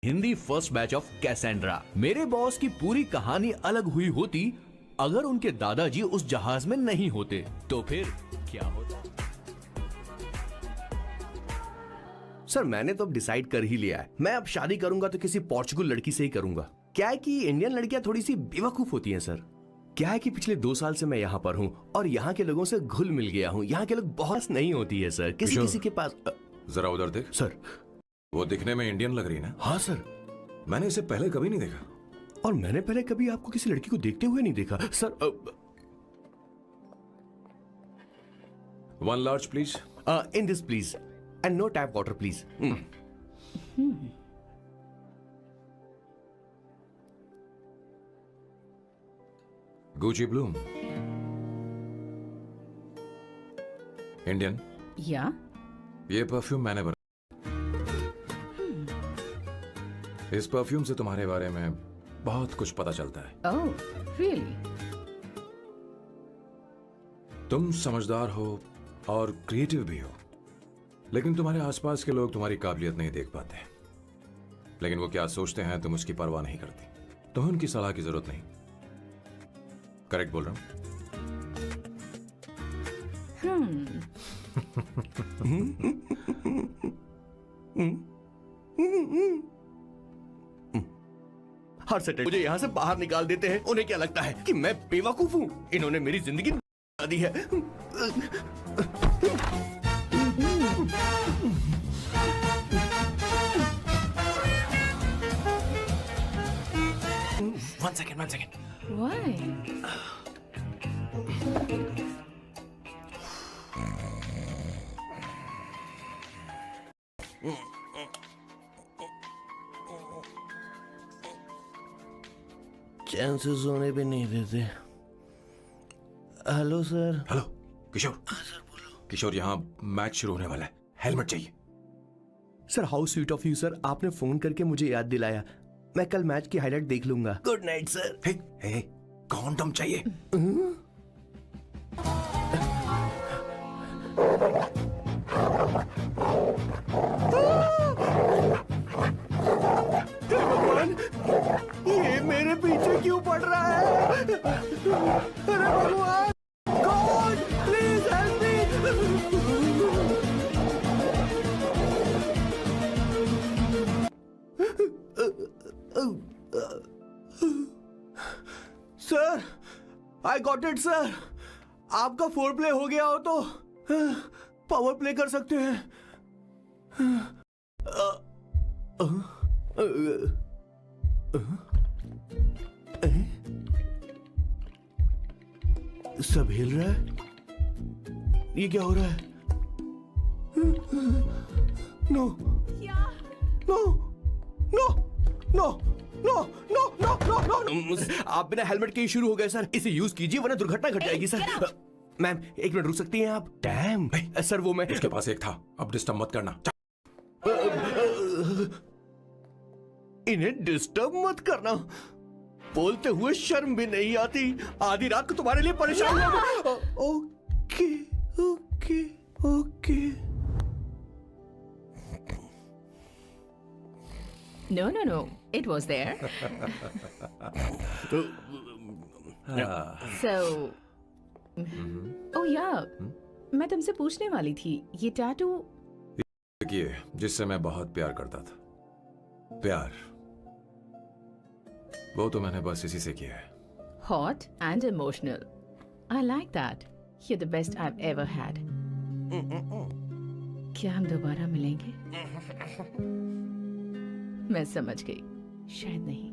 Hindi first batch of Cassandra. मेरे boss की पूरी कहानी अलग हुई होती अगर उनके दादाजी उस जहाज में नहीं होते, तो फिर क्या होता? सर मैंने तो अब डिसाइड कर ही लिया है, मैं अब शादी करूंगा तो किसी पोर्चुगल लड़की से ही करूंगा। क्या है कि इंडियन लड़कियां थोड़ी सी बेवकूफ होती हैं सर। क्या है कि पिछले 2 साल से मैं यहाँ पर हूँ और यहाँ के लोगों से घुल मिल गया हूँ। यहाँ के लोग बहुत नहीं होती है सर, किसी किसी के पास। जरा उधर देख। सर वो दिखने में इंडियन लग रही ना? हाँ सर। मैंने इसे पहले कभी नहीं देखा। और मैंने पहले कभी आपको किसी लड़की को देखते हुए नहीं देखा sir. 1 large please. In this please and no tap water please. Gucci Bloom. Indian. या ये परफ्यूम मैंने बना। इस परफ्यूम से तुम्हारे बारे में बहुत कुछ पता चलता है। Oh really? तुम समझदार हो और क्रिएटिव भी हो, लेकिन तुम्हारे आसपास के लोग तुम्हारी काबिलियत नहीं देख पाते। लेकिन वो क्या सोचते हैं तुम उसकी परवाह नहीं करती। तुम्हें उनकी सलाह की जरूरत नहीं। करेक्ट बोल रहा हूं? हर सेटेल मुझे यहाँ से बाहर निकाल देते हैं। उन्हें क्या लगता है कि मैं बेवकूफ हूँ? इन्होंने मेरी जिंदगी बना दी है। One second. व्हाई? चैन से सोने भी नहीं देते। Hello sir. हेलो किशोर। सर बोलो। किशोर, यहाँ मैच शुरू होने वाला है, हेलमेट चाहिए। Sir how sweet of you sir, आपने फोन करके मुझे याद दिलाया। मैं कल मैच की हाईलाइट देख लूंगा। Good night sir. Hey, condom चाहिए। ये मेरे पीछे क्यों पड़ रहा है? अरे भगवान, God please help me. Sir I got it sir. आपका फोर प्ले हो गया हो तो पावर प्ले कर सकते हैं। सब हिल रहा है। ये क्या हो रहा है? No no no no no no no no no. आप बिना हेलमेट के ही शुरू हो गए सर। इसे यूज कीजिए वरना दुर्घटना घट जाएगी सर। मैम 1 मिनट रुक सकती हैं आप? डैम सर, वो मैं उसके पास एक था, अब डिस्टर्ब मत करना। इन्हें डिस्टर्ब मत करना। बोलते हुए शर्म भी नहीं आती। आधी रात को तुम्हारे लिए परेशान हो। Okay okay okay. No. It was there. So, oh yeah, मैं तुमसे पूछने वाली थी, ये टैटू देखिए, जिससे मैं बहुत प्यार करता था। प्यार वो तो मैंने बस इसी से किया है। hot and emotional. I like that. You're the best I've ever had. क्या हम दोबारा मिलेंगे? मैं समझ गई, शायद नहीं।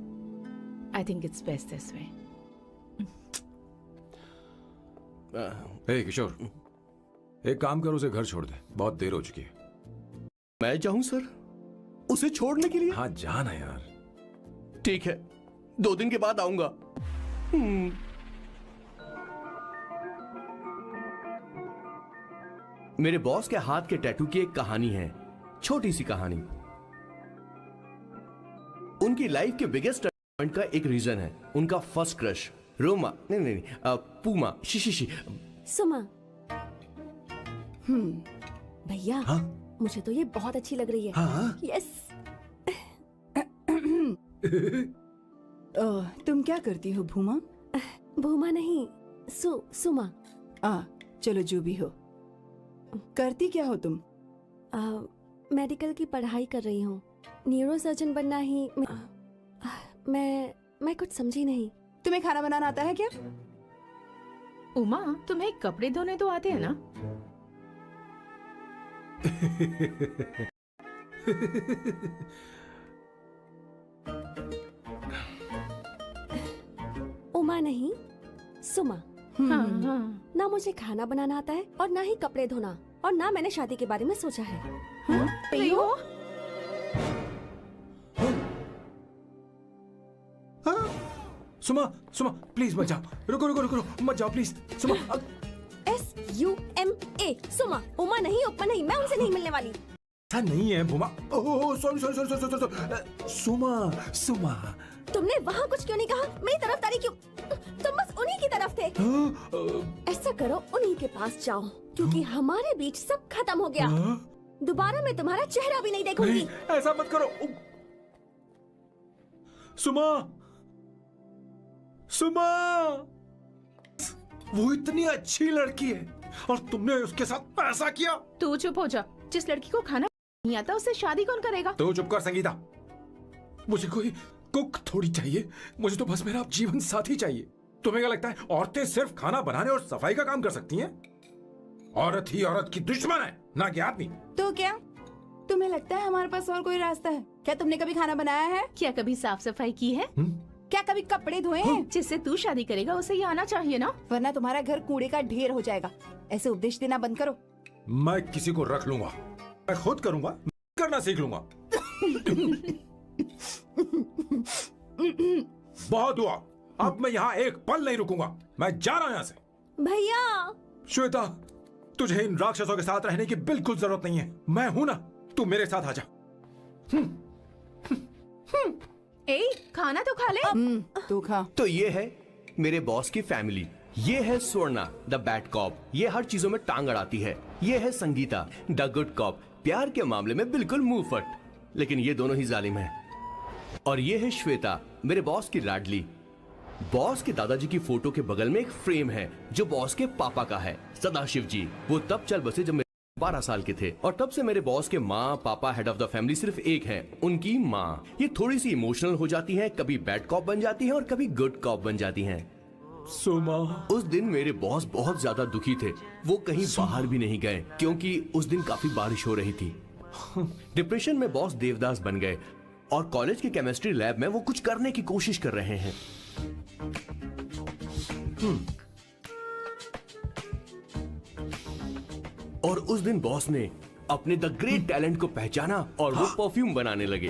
I think it's best this way. हे किशोर, एक काम कर, उसे घर छोड़ दे, बहुत देर हो चुकी है। मैं जाऊं सर उसे छोड़ने के लिए? हाँ जाना यार। ठीक है, 2 दिन के बाद आऊंगा। मेरे बॉस के हाथ के टैटू की एक कहानी है, छोटी सी कहानी। उनकी लाइफ के बिगेस्ट पॉइंट का एक रीजन है उनका फर्स्ट क्रश रोमा, नहीं, पूमा, शिशिशी। सुमा। भैया, हाँ? मुझे तो ये बहुत अच्छी लग रही है। हाँ? यस। तुम क्या करती हो भूमा? भूमा नहीं, सुमा। चलो जो भी हो। करती क्या हो तुम? मेडिकल की पढ़ाई कर रही हूँ। न्यूरो सर्जन बनना ही मैं कुछ समझी नहीं। तुम्हें खाना बनाना आता है क्या? उमा, तुम्हें कपड़े धोने तो आते हैं ना? उमा नहीं, सुमा। हाँ, हाँ। ना मुझे खाना बनाना आता है और ना ही कपड़े धोना, और ना मैंने शादी के बारे में सोचा है। नहीं हो? सुमा, सुमा प्लीज मत जाओ, रुको रुको रुको रुको, मत जाओ प्लीज सुमा। SUMA, सुमा। उमा नहीं, उपमा नहीं, मैं उनसे नहीं मिलने वाली। ऐसा नहीं है Bhuma. Oh sorry sorry sorry sorry sorry, Suma Suma. तुमने वहाँ कुछ क्यों नहीं कहा? मेरी तरफदारी क्यों? तुम बस उन्हीं की तरफ थे। ऐसा करो, उन्हीं के पास जाओ, क्योंकि हमारे बीच सब खत्म हो गया। दोबारा मैं तुम्हारा चेहरा भी नहीं देखूंगी। नहीं, ऐसा मत करो सुमा। सुमा, वो इतनी अच्छी लड़की है और तुमने उसके साथ ऐसा किया। तू चुप हो जा। जिस लड़की को खाना नहीं आता उससे शादी कौन करेगा? तो चुप कर संगीता। मुझे कोई कुक थोड़ी चाहिए, मुझे तो बस मेरा जीवन साथी चाहिए। तुम्हें क्या लगता है औरतें सिर्फ खाना बनाने और सफाई का काम कर सकती हैं? औरत ही औरत की दुश्मन है, ना कि आदमी। तो क्या तुम्हें लगता है हमारे पास और कोई रास्ता है? क्या तुमने कभी खाना बनाया है? क्या कभी साफ सफाई की है? क्या कभी कपड़े धोए हैं? जिससे तू शादी करेगा उसे ये आना चाहिए ना। वरना तुम्हारा घर कूड़े का ढेर हो जाएगा। ऐसे उपदेश देना बंद करो। मैं किसी को रख लूंगा, मैं खुद करूंगा, करना सीख लूंगा। बहुत हुआ, अब मैं यहाँ एक पल नहीं रुकूंगा, मैं जा रहा हूं यहाँ से। भैया, श्वेता, तुझे इन राक्षसों के साथ रहने की बिल्कुल जरूरत नहीं है। मैं हूं ना, तू मेरे साथ आ जा। ए, खाना तो खा ले। तू खा। तो ये है मेरे बॉस की फैमिली। ये है स्वर्णा द बैड कॉप, ये हर चीजों में टांग अड़ाती है। ये है संगीता द गुड कॉप, प्यार के मामले में बिल्कुल मुंह फट, लेकिन ये दोनों ही जालिम हैं। और ये है श्वेता, मेरे बॉस की लाडली। बॉस के दादाजी की फोटो के बगल में एक फ्रेम है जो बॉस के पापा का है, सदाशिव जी। वो तब चल बसे जब 12 साल के थे, और तब से मेरे बॉस के माँ पापा हेड ऑफ द फैमिली सिर्फ एक है, उनकी माँ। ये थोड़ी सी इमोशनल हो जाती है, कभी बैड कॉप बन जाती है और कभी गुड कॉप बन जाती हैं। सुमा, उस दिन मेरे बॉस बहुत ज्यादा दुखी थे। वो कहीं बाहर भी नहीं गए क्योंकि उस दिन काफी बारिश हो रही थी। डिप्रेशन में बॉस देवदास बन गए और कॉलेज के केमिस्ट्री लैब में वो कुछ करने की कोशिश कर रहे हैं। और उस दिन बॉस ने अपने द ग्रेट टैलेंट को पहचाना और वो परफ्यूम बनाने लगे।